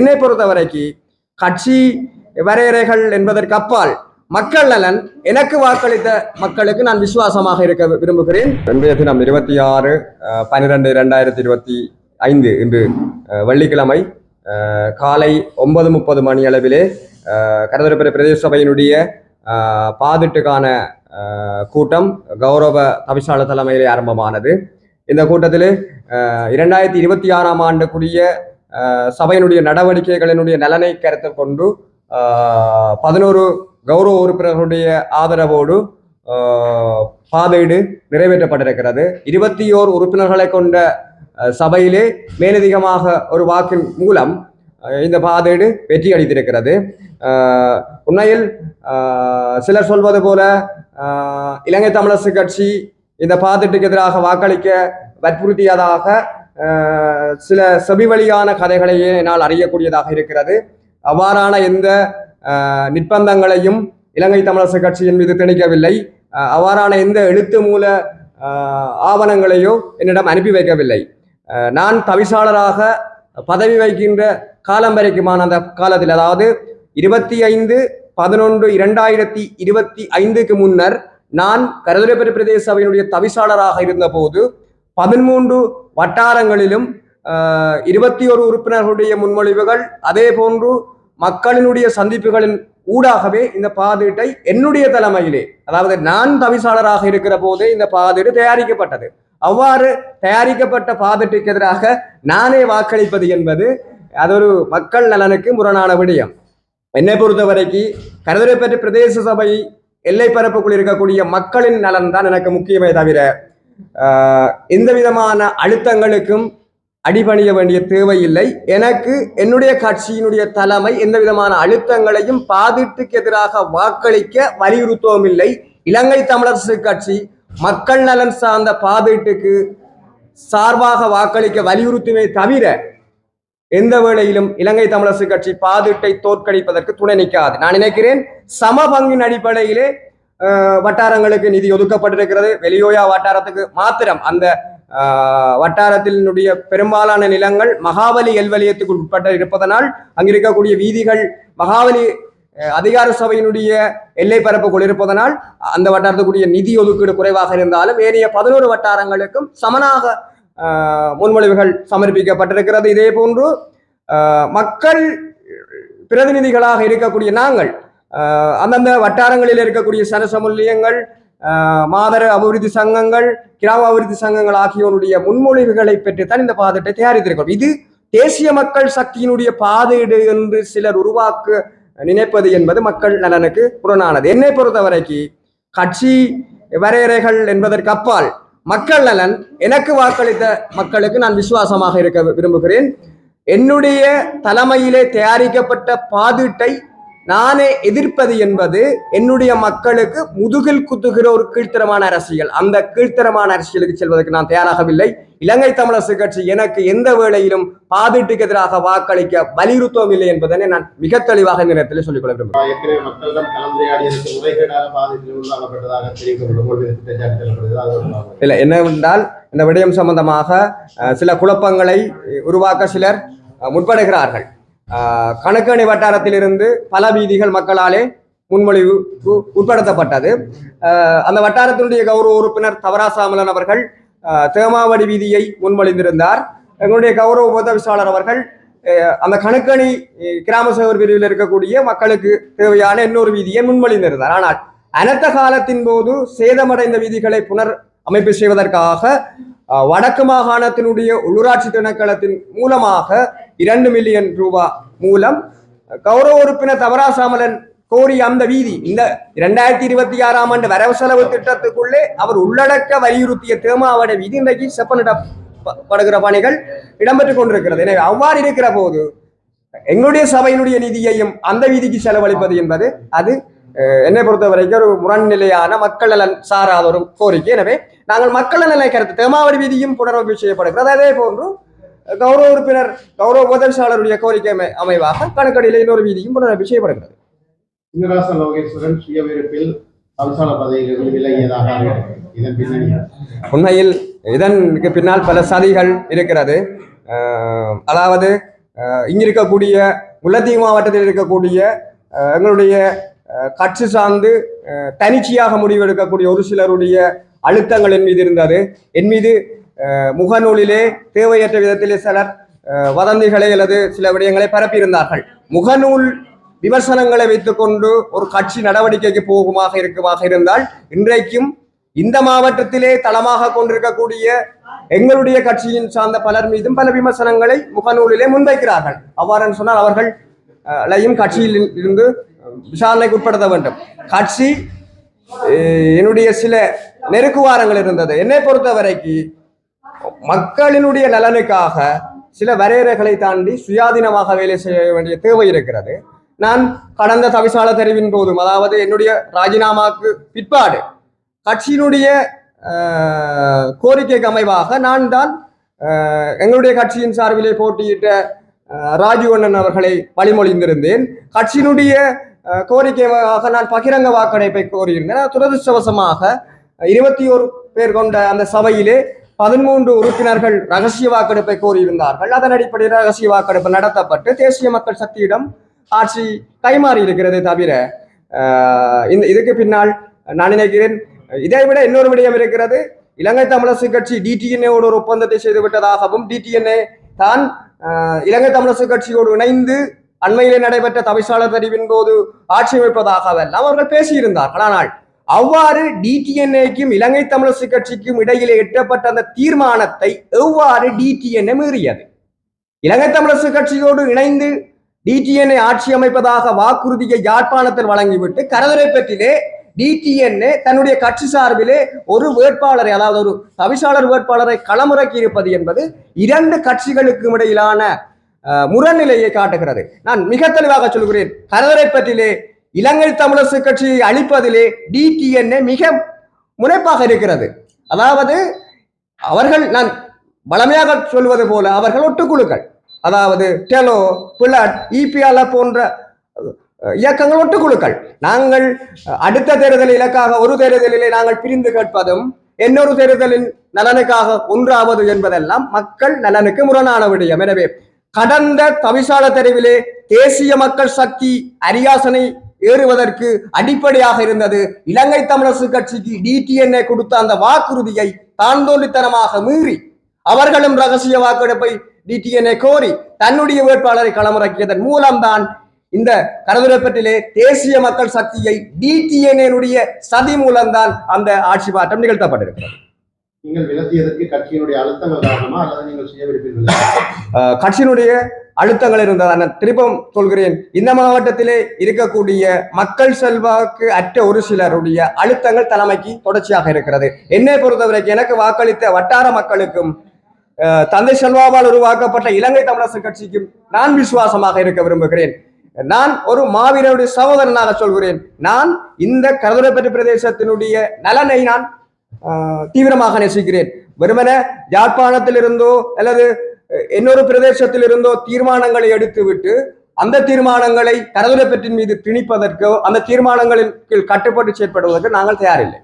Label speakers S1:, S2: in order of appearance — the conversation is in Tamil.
S1: என்னை பொறுத்தவரைக்கு கட்சி வரையறைகள் என்பதற்கு அப்பால் மக்கள் நலன் எனக்கு வாக்களித்த மக்களுக்கு நான் விசுவாசமாக இருக்க விரும்புகிறேன். இன்றைய தினம் 26/12/2025 இன்று வெள்ளிக்கிழமை காலை 9:30 மணி அளவிலே கரதரப்பெற பிரதேச சபையினுடைய பாதிட்டுக்கான கூட்டம் கௌரவ தவிசாளர் தலைமையிலே ஆரம்பமானது. இந்த கூட்டத்தில் 2026ஆம் ஆண்டுக்குரிய சபையினுடைய நடவடிக்கைகளினுடைய நலனை கருத்தில் கொண்டு 11 கௌரவ உறுப்பினர்களுடைய ஆதரவோடு பாதையீடு நிறைவேற்றப்பட்டிருக்கிறது. 21 உறுப்பினர்களை கொண்ட சபையிலே மேலதிகமாக ஒரு வாக்கின் மூலம் இந்த பாதையீடு வெற்றி அளித்திருக்கிறது. உண்மையில் சிலர் சொல்வது போல இலங்கை தமிழரசு கட்சி இந்த பாதையீட்டுக்கு எதிராக வாக்களிக்க வற்புறுத்தியதாக சில செவிவழியான கதைகளையே என்னால் அறியக்கூடியதாக இருக்கிறது. அவ்வாறான எந்த நிர்பந்தங்களையும் இலங்கை தமிழரசு கட்சியின் மீது திணிக்கவில்லை. அவ்வாறான எந்த எழுத்து மூல ஆவணங்களையோ என்னிடம் அனுப்பி வைக்கவில்லை. நான் தவிசாளராக பதவி வைக்கின்ற காலம் வரைக்குமான அந்த காலத்தில், அதாவது 25/11/2025க்கு முன்னர் நான் கரதுரைப்பெற பிரதேச சபையினுடைய தவிசாளராக இருந்த போது 13 வட்டாரங்களிலும் 21 உறுப்பினர்களுடைய முன்மொழிவுகள், அதே போன்று மக்களினுடைய சந்திப்புகளின் ஊடாகவே இந்த பாதீட்டை என்னுடைய தலைமையிலே, அதாவது நான் தவிசாளராக இருக்கிற போதே இந்த பாதீடு தயாரிக்கப்பட்டது. அவ்வாறு தயாரிக்கப்பட்ட பாதீட்டுக்கு எதிராக நானே வாக்களிப்பது என்பது அது ஒரு மக்கள் நலனுக்கு முரணான விடயம். என்னை பொறுத்தவரைக்கு கரதுரைப்பெற பிரதேச சபை எல்லை பரப்புக்குள் இருக்கக்கூடிய மக்களின் நலன் தான் எனக்கு முக்கியமே தவிர எந்த விதமான அழுத்தங்களுக்கும் அடிபணிய வேண்டிய தேவையில்லை. எனக்கு என்னுடைய கட்சியினுடைய தலைமை எந்த விதமான அழுத்தங்களையும் பாதீட்டுக்கு எதிராக வாக்களிக்க வலியுறுத்தவும் இல்லை. இலங்கை தமிழரசு கட்சி மக்கள் நலன் சார்ந்த பாதீட்டுக்கு சார்பாக வாக்களிக்க வலியுறுத்துமே தவிர எந்த வேளையிலும் இலங்கை தமிழரசு கட்சி பாதீட்டை தோற்கடிப்பதற்கு துணை நிற்காது. நான் நினைக்கிறேன் சம பங்கின் அடிப்படையிலே வட்டாரங்களுக்கு நிதி ஒதுக்கப்பட்டிருக்கிறது. வெளியோயா வட்டாரத்துக்கு மாத்திரம் அந்த வட்டாரத்தினுடைய பெரும்பாலான நிலங்கள் மகாவலி எல்வலயத்துக்கு உட்பட்ட இருப்பதனால் அங்கிருக்கக்கூடிய வீதிகள் மகாவலி அதிகார சபையினுடைய எல்லை பரப்புக்குள் இருப்பதனால் அந்த வட்டாரத்துக்குரிய நிதி ஒதுக்கீடு குறைவாக இருந்தாலும் ஏனைய 11 வட்டாரங்களுக்கும் சமனாக முன்மொழிவுகள் சமர்ப்பிக்கப்பட்டிருக்கிறது. இதே போன்று மக்கள் பிரதிநிதிகளாக இருக்கக்கூடிய நாங்கள் அந்தந்த வட்டாரங்களில் இருக்கக்கூடிய சனசமூலியங்கள், மாதர அபிவிருத்தி சங்கங்கள், கிராம அபிவிருத்தி சங்கங்கள் ஆகியோருடைய முன்மொழிவுகளை பெற்றுத்தான் இந்த பாதீட்டை தயாரித்திருக்கிறோம். இது தேசிய மக்கள் சக்தியினுடைய பாதீடு என்று சிலர் உருவாக்க நினைப்பது என்பது மக்கள் நலனுக்கு புறனானது. என்னை பொறுத்தவரைக்கு கட்சி வரையறைகள் என்பதற்கு அப்பால் மக்கள் நலன் எனக்கு வாக்களித்த மக்களுக்கு நான் விசுவாசமாக இருக்க விரும்புகிறேன். என்னுடைய தலைமையிலே தயாரிக்கப்பட்ட பாதீட்டை நானே எதிர்ப்பது என்பது என்னுடைய மக்களுக்கு முதுகில் குத்துகிற ஒரு கீழ்த்தரமான அரசியல். அந்த கீழ்த்தரமான அரசியலுக்கு செல்வதற்கு நான் தயாராகவில்லை. இலங்கை தமிழரசு கட்சி எனக்கு எந்த வேளையிலும் பாதீட்டுக்கு எதிராக வாக்களிக்க வலியுறுத்தவும் இல்லை என்பதனை நான் மிக தெளிவாக இந்த நேரத்தில் சொல்லிக் கொள்ள விரும்புகிறேன். இல்லை, என்னவென்றால் இந்த விடயம் சம்பந்தமாக சில குழப்பங்களை உருவாக்க சிலர் முற்படுகிறார்கள். கணக்கணி வட்டாரத்திலிருந்து பல வீதிகள் மக்களாலே முன்மொழிவுக்கு உட்படுத்தப்பட்டது. அந்த வட்டாரத்தினுடைய கௌரவ உறுப்பினர் தவராசாமலன் அவர்கள் தேமாவடி வீதியை முன்மொழிந்திருந்தார். எங்களுடைய கௌரவ உபதவிசாளர் அவர்கள் அந்த கணக்கணி கிராம சேவர் பிரிவில் இருக்கக்கூடிய மக்களுக்கு தேவையான இன்னொரு வீதியை முன்மொழிந்திருந்தார். ஆனால் அனர்த்த காலத்தின் போது சேதமடைந்த வீதிகளை புனர் அமைப்பு செய்வதற்காக வடக்கு மாகாணத்தினுடைய உள்ளூராட்சி திணைக்களத்தின் மூலமாக 2 மில்லியன் ரூபாய் மூலம் கௌரவ உறுப்பினர் தவராசாமலன் கோரிய அந்த வீதி இந்த 2026ஆம் ஆண்டு வரவு செலவு திட்டத்துக்குள்ளே அவர் உள்ளடக்க வலியுறுத்திய தேமாவட வீதி இன்றைக்கு செப்பனிடப்படுகிற பணிகள் இடம்பெற்றுக் கொண்டிருக்கிறது. எனவே அவ்வாறு இருக்கிற போது எங்களுடைய சபையினுடைய நிதியையும் அந்த வீதிக்கு செலவழிப்பது என்பது அது என்னை பொறுத்த வரைக்கும் ஒரு முரண்நிலையான மக்கள் நலன் சாராத ஒரு கோரிக்கை. எனவே நாங்கள் மக்கள் நலனை கருத்து தேமாவடி வீதியும் புனரமைப்பு செய்யப்படுகிறது. அதே போன்று கௌரவ உறுப்பினர் கௌரவ உபதவிசாளருடைய கோரிக்கை அமைவாக கணக்கடியில் இன்னொரு வீதியும் புனரமைப்பு செய்யப்படுகிறது. உண்மையில் இதற்கு பின்னால் பல சதிகள் இருக்கிறது. அதாவது இங்க இருக்கக்கூடிய முல்லைத்தீவு மாவட்டத்தில் இருக்கக்கூடிய எங்களுடைய கட்சி சார்ந்து தனிச்சையாக முடிவெடுக்கக்கூடிய ஒரு சிலருடைய அழுத்தங்கள் என் மீது இருந்தது. என் மீது முகநூலிலே தேவையற்ற விதத்திலே சிலர் வதந்திகளை அல்லது சில விடயங்களை பரப்பியிருந்தார்கள். முகநூல் விமர்சனங்களை வைத்துக்கொண்டு ஒரு கட்சி நடவடிக்கைக்கு இருக்குமாக இருந்தால் இன்றைக்கும் இந்த மாவட்டத்திலே தளமாக கொண்டிருக்கக்கூடிய எங்களுடைய கட்சியின் சார்ந்த பலர் மீதும் பல விமர்சனங்களை முகநூலிலே முன்வைக்கிறார்கள். அவ்வாறு சொன்னால் அவர்களையும் கட்சியில் இருந்து விசாரணைக்கு உட்படுத்த வேண்டும். கட்சி என்னுடைய சில நெருக்குவாரங்கள் இருந்தது. என்னை பொறுத்த வரைக்கு மக்களினுடைய நலனுக்காக சில வரையறைகளை தாண்டி சுயாதீனமாக வேலை செய்ய வேண்டிய தேவை இருக்கிறது. நான் கடந்த தவிசாளர் தெரிவின் போதும், அதாவது என்னுடைய ராஜினாமாக்கு பிற்பாடு கட்சியினுடைய கோரிக்கைக்கு அமைவாக நான் தான் எங்களுடைய கட்சியின் சார்பிலே போட்டியிட்ட ராஜீவண்ணன் அவர்களை வழிமொழிந்திருந்தேன். கட்சியினுடைய கோரிக்கையாக நான் பகிரங்க வாக்கெடுப்பை கோரியிருந்தேன். துரதிருஷ்டவசமாக 21 பேர் கொண்ட அந்த சபையிலே 13 உறுப்பினர்கள் ரகசிய வாக்கெடுப்பை கோரியிருந்தார்கள். அதன் அடிப்படையில் ரகசிய வாக்கெடுப்பு நடத்தப்பட்டு தேசிய மக்கள் சக்தியிடம் ஆட்சி கைமாறி இருக்கிறதே தவிர இதுக்கு பின்னால் நான் நினைக்கிறேன் இதை விட இன்னொரு விடயம் இருக்கிறது. இலங்கை தமிழரசு கட்சி டிடிஎன்ஏவோடு ஒரு ஒப்பந்தத்தை செய்துவிட்டதாகவும் டிடிஎன்ஏ தான் இலங்கை தமிழரசு கட்சியோடு இணைந்து அண்மையிலே நடைபெற்ற தவிசாளர் தெரிவின் போது ஆட்சி அமைப்பதாகவெல்லாம் அவர்கள் பேசியிருந்தார்கள். ஆனால் அவ்வாறு டிடிஎன்ஏக்கும் இலங்கை தமிழரசு கட்சிக்கும் இடையிலே எட்டப்பட்ட அந்த தீர்மானத்தை எவ்வாறு டிடிஎன்ஏ மீறியது? இலங்கை தமிழரசு கட்சியோடு இணைந்து டிடிஎன்ஏ ஆட்சி அமைப்பதாக வாக்குறுதியை யாழ்ப்பாணத்தில் வழங்கிவிட்டு கரதுரைப்பற்றிலே டிடிஎன்ஏ தன்னுடைய கட்சி சார்பிலே ஒரு வேட்பாளரை, அதாவது ஒரு தவிசாளர் வேட்பாளரை களமிறக்கி இருப்பது என்பது இரண்டு கட்சிகளுக்கும் இடையிலான முரண்நிலையை காட்டுகிறது. நான் மிக தெளிவாக சொல்கிறேன், கரதுரைப்பற்றிலே இலங்கை தமிழரசு கட்சியை அழிப்பதிலே டிடிஎன்ஏ மிக முனைப்பாக இருக்கிறது. அதாவது அவர்கள், நான் வளமையாக சொல்வது போல, அவர்கள் ஒட்டுக்குழுக்கள். அதாவது டெலோ, பிளட், இபிஆல போன்ற இயக்கங்கள் ஒட்டுக்குழுக்கள். நாங்கள் அடுத்த தேர்தல் இலக்காக ஒரு தேர்தலிலே நாங்கள் பிரிந்து கேட்பதும் இன்னொரு தேர்தலின் நலனுக்காக ஒன்றாவது என்பதெல்லாம் மக்கள் நலனுக்கு முரணான விடயம். எனவே கடந்த தவிசாளர் தெரிவிலே தேசிய மக்கள் சக்தி அரியாசனை ஏறுவதற்கு அடிப்படையாக இருந்தது இலங்கை தமிழரசு கட்சிக்கு டிடிஎன்ஏ கொடுத்த அந்த வாக்குறுதியை தாந்தோண்டித்தனமாக மீறி அவர்களும் ரகசிய வாக்கெடுப்பை டிடிஎன்ஏ கோரி தன்னுடைய வேட்பாளரை களமிறக்கியதன் மூலம்தான் இந்த கரதுரைப்பற்றிலே தேசிய மக்கள் சக்தியை டிடிஎன்ஏனுடைய சதி மூலம்தான் அந்த ஆட்சி மாற்றம் நிகழ்த்தப்பட்டிருக்கிறது.
S2: நீங்கள் விலத்தியதற்கு கட்சியினுடைய அழுத்தங்கள் காரணமா அல்லது நீங்கள் சுய விருப்பம்?
S1: கட்சியினுடைய அழுத்தங்கள் இருந்தது. நான் திருப்பம் சொல்கிறேன், இந்த மாவட்டத்திலே இருக்கக்கூடிய மக்கள் செல்வாக்கு அற்ற ஒரு சிலருடைய அழுத்தங்கள் தலைமைக்கு தொடர்ச்சியாக இருக்கிறது. என்னை பொறுத்தவரைக்கும் எனக்கு வாக்களித்த வட்டார மக்களுக்கும் தந்தை செல்வாவால் உருவாக்கப்பட்ட இலங்கை தமிழரசு கட்சிக்கும் நான் விசுவாசமாக இருக்க விரும்புகிறேன். நான் ஒரு மாவீரனுடைய சகோதரனாக சொல்கிறேன். நான் இந்த கரதுரைப்பற்று பிரதேசத்தினுடைய நலனை நான் தீவிரமாக நேசிக்கிறேன். வெறுமன யாழ்ப்பாணத்தில் இருந்தோ அல்லது இன்னொரு பிரதேசத்தில் இருந்தோ தீர்மானங்களை எடுத்துவிட்டு அந்த தீர்மானங்களை கரதுரைப்பற்றின் மீது திணிப்பதற்கோ அந்த தீர்மானங்களின் கீழ் கட்டுப்பட்டு செயற்படுவதற்கு நாங்கள் தயாரில்லை.